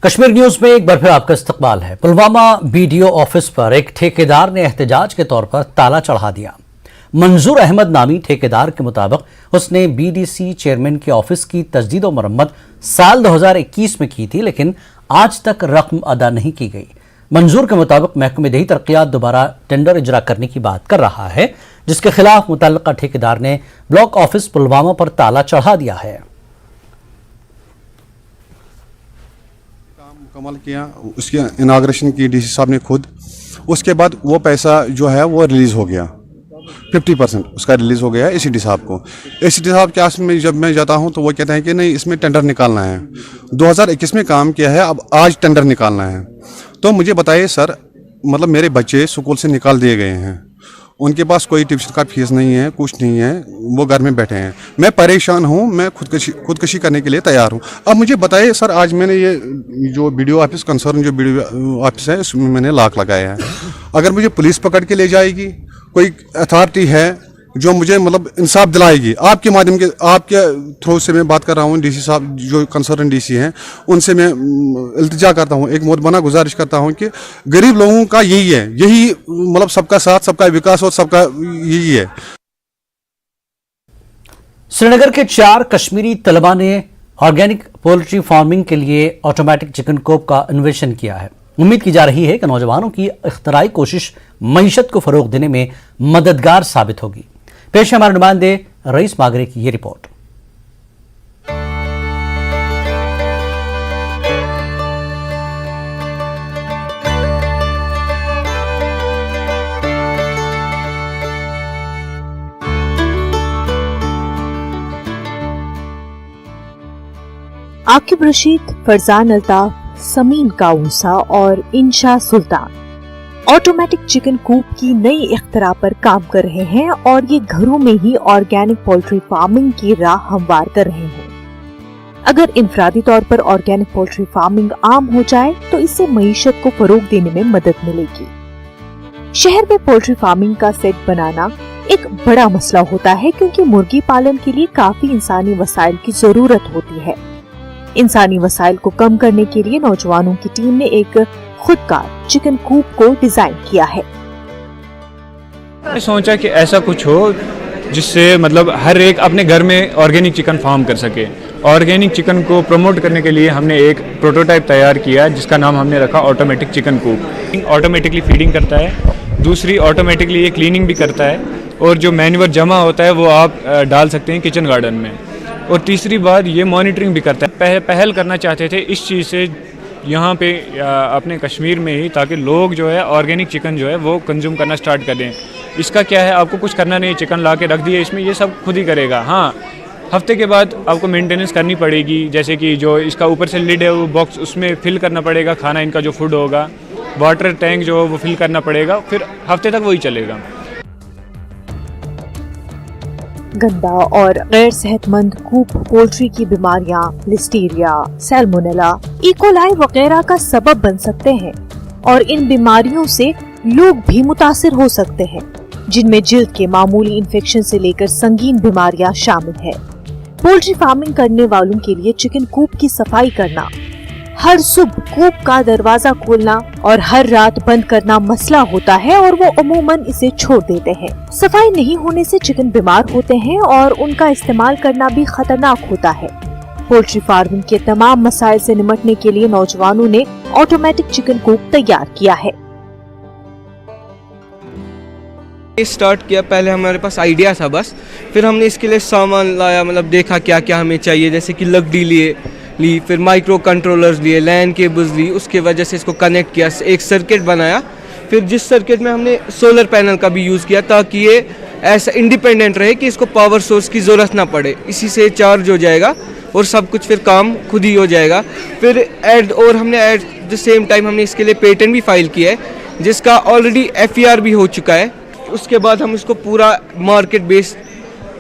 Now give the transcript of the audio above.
Kashmir news میں ایک بار پھر آپ کا استقبال ہے۔ پلوامہ BDO آفس پر ایک ٹھیکیدار نے احتجاج کے طور پر تالا چڑھا دیا۔ منظور احمد نامی ٹھیکیدار کے مطابق اس نے BDC چیئرمین کے آفس کی تجدید و مرمت سال 2021 میں کی تھی، لیکن آج تک رقم ادا نہیں کی گئی۔ منظور کے مطابق محکمہ دیہی ترقیات دوبارہ ٹینڈر اجرا کرنے کی بات کر رہا ہے، جس کے خلاف متعلقہ ٹھیکیدار نے بلاک آفس پلوامہ پر تالا چڑھا دیا ہے۔ مکمل کیا، اس کی اناگریشن کی DC صاحب نے خود، اس کے بعد وہ پیسہ جو ہے وہ ریلیز ہو گیا، 50% اس کا ریلیز ہو گیا ہے ACD صاحب کو۔ ACD صاحب کے آس میں جب میں جاتا ہوں تو وہ کہتے ہیں کہ نہیں، اس میں ٹینڈر نکالنا ہے، 2021 میں کام کیا ہے، اب آج ٹینڈر نکالنا ہے۔ تو مجھے بتائیے سر، مطلب میرے بچے اسکول سے نکال دیے گئے ہیں، ان کے پاس کوئی ٹیوشن کا فیس نہیں ہے، کچھ نہیں ہے، وہ گھر میں بیٹھے ہیں، میں پریشان ہوں، میں خودکشی کرنے کے لیے تیار ہوں۔ اب مجھے بتائیے سر، آج میں نے یہ جو BDO آفس کنسرن جو BDO آفس ہے، اس میں میں نے لاک لگایا ہے۔ اگر مجھے پولیس پکڑ کے لے جائے گی، کوئی اتھارٹی ہے جو مجھے مطلب انصاف دلائے گی، آپ کے مادھیم کے، آپ کے تھرو سے میں بات کر رہا ہوں، DC صاحب جو کنسرن DC ہیں، ان سے میں التجا کرتا ہوں، ایک مودبانہ گزارش کرتا ہوں کہ غریب لوگوں کا یہی مطلب سب کا ساتھ، سب کا وکاس اور سب کا یہی ہے۔ سری نگر کے 4 کشمیری طلباء نے آرگینک پولٹری فارمنگ کے لیے آٹومیٹک چکن کوپ کا انویشن کیا ہے۔ امید کی جا رہی ہے کہ نوجوانوں کی اختراعی کوشش معیشت کو فروغ دینے میں مددگار ثابت ہوگی۔ پیش ہے ہمارے نمائندے رئیس ماگرے کی یہ رپورٹ۔ عاقب رشید، فرزان الطاف، سمین کاؤنسا اور انشا سلطان آٹومیٹک چکن کوپ کی نئی اختراع پر کام کر رہے ہیں اور یہ گھروں میں ہی آرگینک پولٹری فارمنگ کی راہ ہموار کر رہے ہیں۔ اگر انفرادی طور پر آرگینک پولٹری فارمنگ عام ہو جائے تو اس سے معیشت کو فروغ دینے میں مدد ملے گی۔ شہر میں پولٹری فارمنگ کا سیٹ بنانا ایک بڑا مسئلہ ہوتا ہے، کیونکہ مرغی پالن کے لیے کافی انسانی وسائل کی ضرورت ہوتی ہے۔ انسانی وسائل کو کم کرنے کے لیے نوجوانوں کی ٹیم نے ایک خودکار چکن کوپ کو ڈیزائن کیا ہے۔ میں سوچا کہ ایسا کچھ ہو جس سے مطلب ہر ایک اپنے گھر میں آرگینک چکن فارم کر سکے۔ آرگینک چکن کو پروموٹ کرنے کے لیے ہم نے ایک پروٹوٹائپ تیار کیا جس کا نام ہم نے رکھا آٹومیٹک چکن کوپ۔ آٹومیٹکلی فیڈنگ کرتا ہے، دوسری آٹومیٹکلی یہ کلیننگ بھی کرتا ہے، اور جو مینور جمع ہوتا ہے وہ آپ ڈال سکتے ہیں کچن گارڈن میں، اور تیسری بات یہ مانیٹرنگ بھی کرتا ہے۔ پہل کرنا چاہتے تھے اس چیز سے یہاں پہ اپنے کشمیر میں ہی، تاکہ لوگ جو ہے آرگینک چکن جو ہے وہ کنزیوم کرنا سٹارٹ کر دیں۔ اس کا کیا ہے، آپ کو کچھ کرنا نہیں، چکن لا کے رکھ دیے اس میں، یہ سب خود ہی کرے گا۔ ہاں، ہفتے کے بعد آپ کو مینٹیننس کرنی پڑے گی، جیسے کہ جو اس کا اوپر سے لڈ ہے وہ باکس، اس میں فل کرنا پڑے گا کھانا، ان کا جو فوڈ ہوگا، واٹر ٹینک جو ہے وہ فل کرنا پڑے گا، پھر ہفتے تک وہی چلے گا۔ گندا اور غیر صحت مند کوپ پولٹری کی بیماریاں لسٹیریا، سیلمونیلا، ایکولائی وغیرہ کا سبب بن سکتے ہیں، اور ان بیماریوں سے لوگ بھی متاثر ہو سکتے ہیں، جن میں جلد کے معمولی انفیکشن سے لے کر سنگین بیماریاں شامل ہیں۔ پولٹری فارمنگ کرنے والوں کے لیے چکن کوپ کی صفائی کرنا، ہر صبح کوپ کا دروازہ کھولنا اور ہر رات بند کرنا مسئلہ ہوتا ہے، اور وہ عموماً اسے چھوڑ دیتے ہیں۔ صفائی نہیں ہونے سے چکن بیمار ہوتے ہیں اور ان کا استعمال کرنا بھی خطرناک ہوتا ہے۔ پولٹری فارمنگ کے تمام مسائل سے نمٹنے کے لیے نوجوانوں نے آٹومیٹک چکن کوپ تیار کیا ہے۔ اسٹارٹ کیا، پہلے ہمارے پاس آئیڈیا تھا بس، پھر ہم نے اس کے لیے سامان لایا، مطلب دیکھا کیا کیا ہمیں چاہیے، جیسے کہ لکڑی لی، پھر مائکرو کنٹرولرز لیے، لین کیبلز لی، اس کے وجہ سے اس کو کنیکٹ کیا، ایک سرکٹ بنایا، پھر جس سرکٹ میں ہم نے سولر پینل کا بھی یوز کیا تاکہ یہ ایسا انڈیپینڈنٹ رہے کہ اس کو پاور سورس کی ضرورت نہ پڑے، اسی سے چارج ہو جائے گا اور سب کچھ پھر کام خود ہی ہو جائے گا۔ پھر اور ہم نے ایٹ دا سیم ٹائم ہم نے اس کے لیے پیٹنٹ بھی فائل کیا ہے، جس کا آلریڈی FER بھی ہو چکا ہے۔ اس کے بعد ہم اس کو پورا مارکیٹ بیس